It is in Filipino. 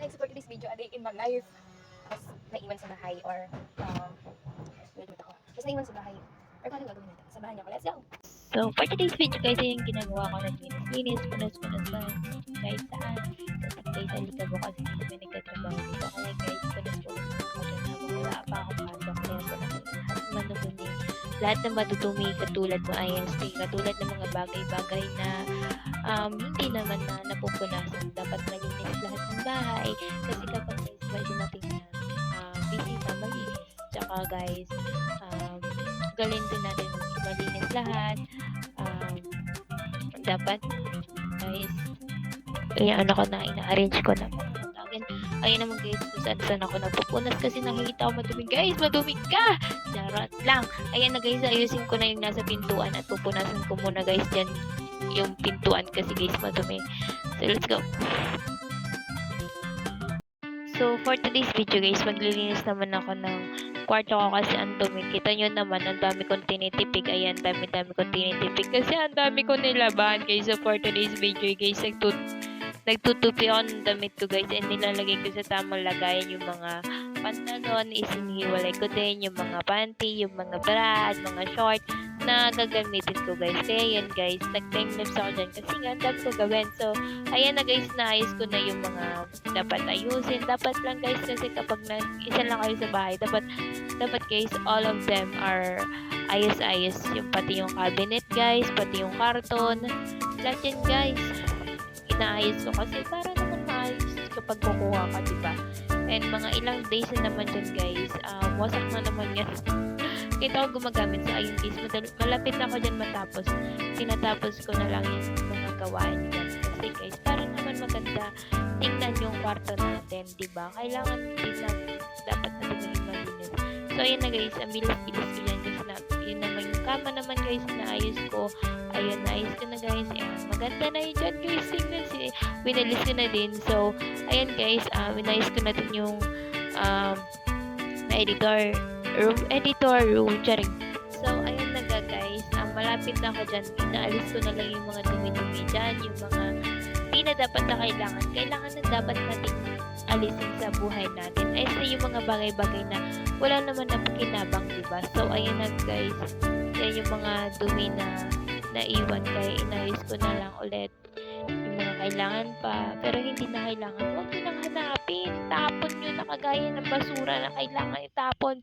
guys, for today's video, a day in my life. Mas naiwan sa bahay or wait ako. Mas naiwan sa bahay. Or kung ano gagawin natin? Sa bahay niya ako. Let's go! So, for today's video guys, yung ginagawa ko naglinis-linis, punas-punasan, kahit saan. Kasi guys, halika bukas hindi kami nagkatrabaho dito. Kaya guys, punas-punasan ako dyan habang wala pa akong pasok. Kaya punasan lahat manubuni. Lahat na matutumi katulad mo ISP, katulad ng mga bagay-bagay na hindi naman na napupunasan. Dapat malinis lahat ng bahay. Kasi kapag may dumating na bisita, malinis. Tsaka guys, galin din natin malinis lahat. Dapat guys, ano ko na, ina-arrange ko na ayun naman guys, kung saan ako nagpupunas kasi nakikita ko madumi. Guys, madumi ka! Charot lang. Ayan na guys, ayusin ko na yung nasa pintuan at pupunasan ko muna guys dyan yung pintuan kasi guys madumi. So let's go. So for today's video guys, maglilinis naman ako ng kwarto ko kasi ang dumi. Kita nyo naman, ang dami kong tinitipig. Ayan, dami-dami kong tinitipig kasi ang dami ko nilabahan guys. So for today's video guys, nagtutupi ako ng damit ko guys and nilalagay ko sa tamang lagayan yung mga pantalon, isinihiwalay ko din yung mga panty, yung mga bra at mga short na gagamitin ko guys. Kaya yan guys, nag-timelapse ako dyan kasi nga ang dami ko gawin. So ayan na guys, naayos ko na yung mga dapat ayusin. Dapat lang guys kasi kapag isa lang kayo sa bahay, dapat guys all of them are ayos-ayos. Yung pati yung cabinet guys, pati yung karton, lahat yan guys inaayos ko kasi para naman maayos kapag kukuha ka, diba? And mga ilang days na naman dyan guys, wasak na naman yan. Kita ko gumagamit sa ayun guys, malapit na ako dyan matapos. Tinatapos ko na lang yung mga gawain dyan kasi guys, para naman maganda tingnan yung kwarto natin, diba? Kailangan din lang dapat na tingnan malinis. So ayun na guys, ang bilis-bilis ko dyan kasi yun naman yung kama naman guys, naayos ko. Ayun, naayos ko na guys. Ayan, maganda na yun dyan guys. Tingnan winalis ko na din. So, ayan guys, winayos ko na din yung editor room. Charing. So, ayun na guys. Malapit na ako dyan. Inaalis ko na lang yung mga dumi-dumi dyan. Yung mga hindi na dapat na kailangan. Kailangan na dapat natin alisin sa buhay natin. Ay, sa yung mga bagay-bagay na wala naman na pakinabang, diba? So, ayun na guys. Yan yung mga dumi na naiwan kaya inayos ko na lang ulit yung mga kailangan pa pero hindi na kailangan, huwag nyo nang hanapin, tapon nyo na kagaya ng basura na kailangan itapon.